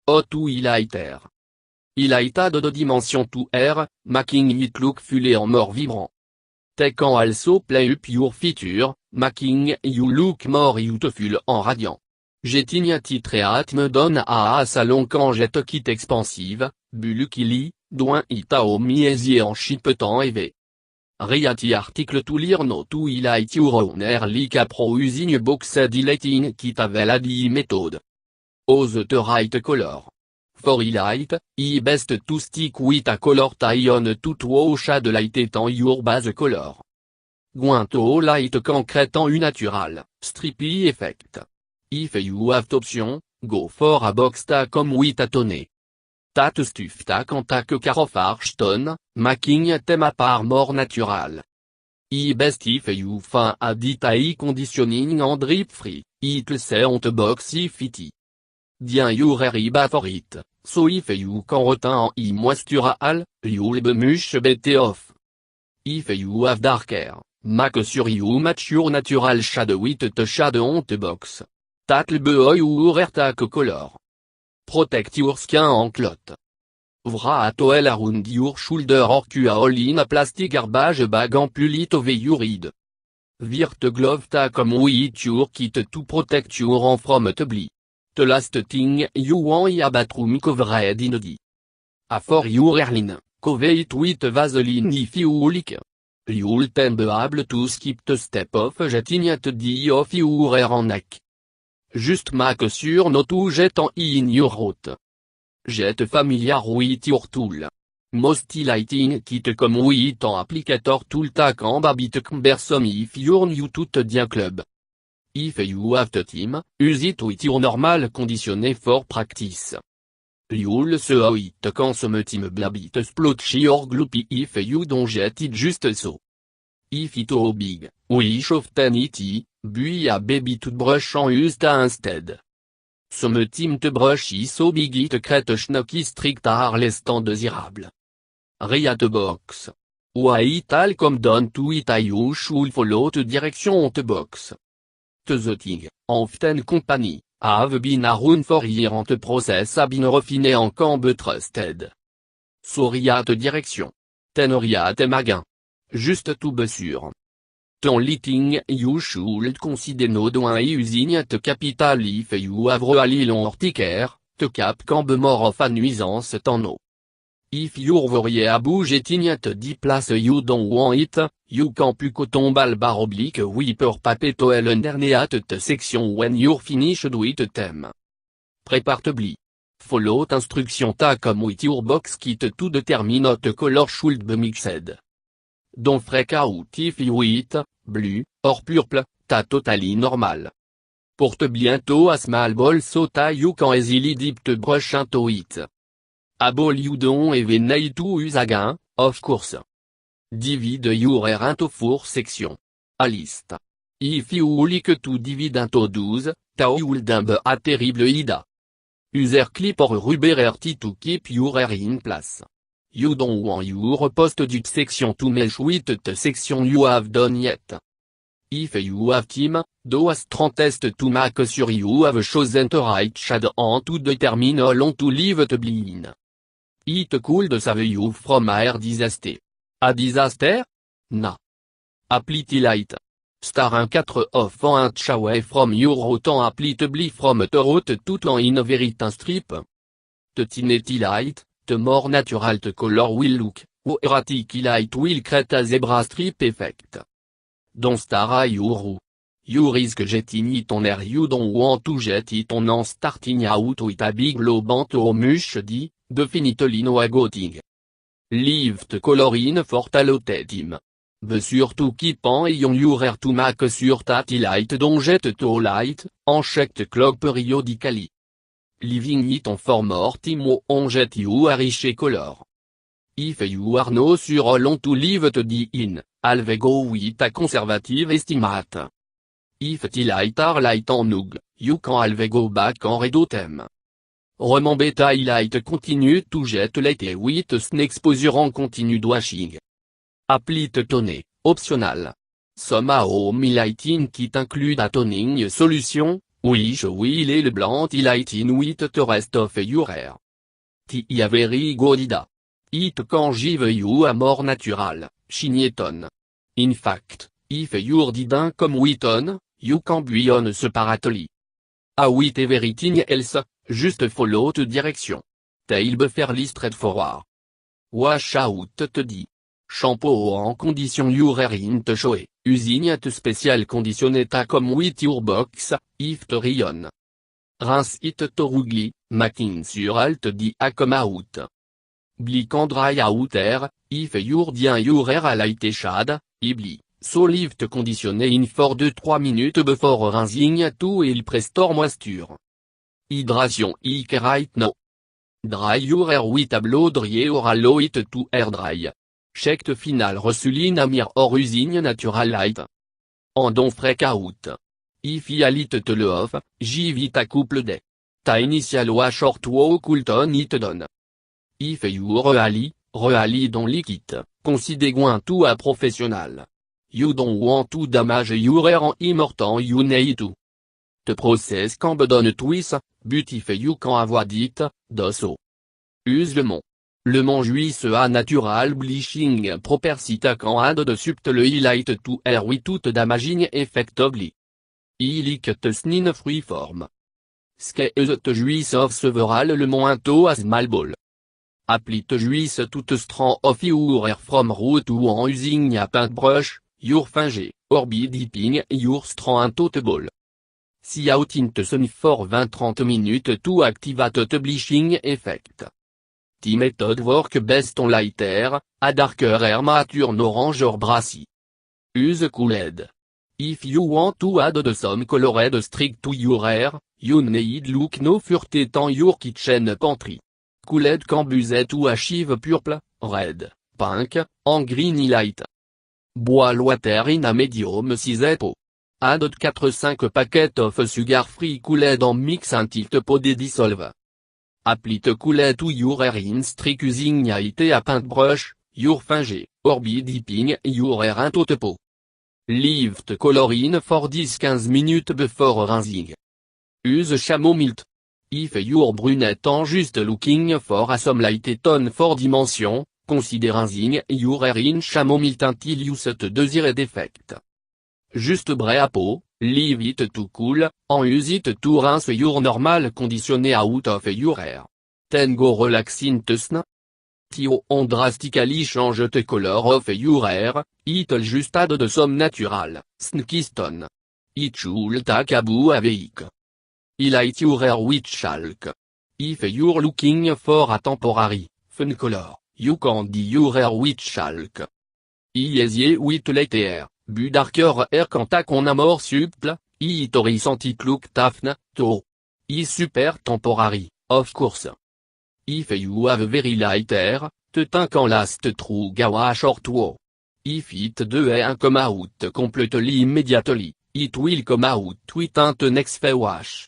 O2 highlighter. Highlighter de 2 dimensions to air, making it look full and more vibrant. They can also play up your feature, making you look more youthful en radiant. Getting titre me donne à salon quand jet kit expansive, bulukili, doin itao miesi en chipetant EV. Riati article to lire no to highlight your own air like a pro using boxed highlighting kit available method. Ose the right color. For highlight, best to stick with a color tie-on to wash the light étant your base color. Guinto light concrète en natural, stripy effect. If you have option, go for a box tacom with a tone. Tat stuff tac en tac car of archton, making them apart more natural. Best if you find a detail conditioning and drip free, it'll say on the box if it. Dien your riba for it, so if you can retain en moistural, you'll be much better off. If you have dark hair, make sure you match your natural shade with the shade on the box. That'll be your hair tac color. Protect your skin en clot. Vra a toel around your shoulder or all in a plastic garbage bag en pulit over your head. Virt glove tacom with your kit to protect your arm from the bleed. The last thing you want is a bathroom covered in D. A for your hairline, cover it with Vaseline if you like. You'll then be able to skip the step of jetting at the off your hair on neck. Just make sure not to jet in your route. Get familiar with your tool. Most lighting kit comme with an applicator tool tac en babit cumbersome if you're new to the club. If you have the time, use it with your normal conditioning for practice. You'll see it quand some team blabit splotchy or gloopy if you don't jet it just so. If it too big, we often it, buy a baby toothbrush en use ta instead. Some team te brush is so big it crête schnocky strict are less désirable. Riat box. White all come down to it you should follow the direction on the box. The thing, often company, have been around for years and the process have been refined and can be trusted. So riat direction. Ten riat magain. Juste to be sûr. Ton lighting you should consider no doing using at capital if you have really long care, te cap can be more of a nuisance than no. If you're worried about jetting at the place you don't want it, you can put ton bal bar oblique wiper papetoel underneath the section when you're finished with them. Prépare-te-bli. Follow instruction ta comme with your box kit to determine the color should be mixed. Don't freak out if you it, blue, or purple, ta totally normal. Porte bientôt a small ball so ta you can easily dip the brush into it. A ball you don't even need to use again, of course. Divide your hair into 4 sections. A list. If you like to divide into 12, ta you'll dumb a terrible idea. Use hair clip or rubber hair tie to keep your hair in place. You don't want your post-edit section to mesh with the section you have done yet. If you have time, do a strong test to make sure you have chosen the right shade and to determine how long to leave it bleed. It could save you from a hair disaster. A disaster? Nah. Apply light. Star 4 off an inch away from your route and apply bleed from the route to in very thin strip. The tiny light, the more natural the color will look, or erratic light will create a zebra strip effect. Don't star your route. You risk jetting it on air you don't want to jet it on and starting out with a big blow bent or much d, definitely no agoting. Leave the color in for talented team. Be sure to keep on your hair to make sure that light don't jet to light, and check the clock periodically. Leaving it on for more time on jet you a rich color. If you are no sure how long to leave it the in, always go with a conservative estimate. If the light are light on nug, you can always go back and redo them. Remember that light continue to jet light with an exposure en continue washing. Apply the tone, optional. Some home lighting kit include a toning solution, Wish will le blanc light in with the rest of your hair. Ti very godida. It can give you a more natural, shiny tone. In fact, if you're didn't come with on, you can buy separately. With everything else, just follow the direction. Tail be fairly straightforward. Wash out te dit. Shampoo en condition your hair in te shoe, usine te spécial conditionné ta comme with your box, if te rayon. Rince it to rougli, making sur alt dit a come out. Blick en dry out air, if your dien your hair a light shade, ibli, so leave te conditionné in for 2-3 minutes before rinsing to il prestore moisture. Hydration ik right now. Dry your hair with a blow dry or allow it to air dry. Check te final resuline amir or usine natural light. En don freak out. If yalit te le off, j'y ta couple de. Ta initial wash or to cool ton it donne. If you reali don liquide, considère goin tout a professionnel. You don't want to damage your hair en immortant you need to. Te process quand bedonne twist, but if you can avoir dit, dosso. Use le mont juice a natural bleaching proper sita can add de subtle highlight to hair without damaging effectively. Illic te snin free form. Skeuse te juice of several le mont into a small ball. Apply te juice toute strand of your hair from root ou en using a paintbrush, your finge, or be dipping your strand into te ball. See out in te sun for 20-30 minutes to activate te bleaching effect. The method work best on light hair, a darker hair mature orange or brassy. Use Kooled. If you want to add some colored streak to your hair, you need look no furtive on your kitchen pantry. Kooled can be used to achieve purple, red, pink, and green light. Boil water in a medium size pot. Add 4-5 packets of sugar-free Kooled and mix until the powder dissolve. Apply te Kooled to your hair in streak using a paintbrush, your finge, or be dipping your hair into the pot. Leave the color in for 10-15 minutes before rinsing. Use chamomile. If your brunette en just looking for a some light tone for dimension, consider rinsing your hair in chamomile until you set desired effect. Juste bray à peau, leave it to cool, and use it to rinse your normal conditionné out of your hair. Then go relax in the sn. Tio on drastically change the color of your hair, it'll just add de some natural, snkiston. It should take a boo a week. Highlight your hair with chalk. If you're looking for a temporary, fun color, you can dye your hair with chalk. Easier with light hair. Bu darker hair quand ta con amor subtle, tori senti look tafn, to. Super temporary, of course. If you have very light hair, te tin can last through gawash or two. If it de come out completely immediately, it will come out with the next wash.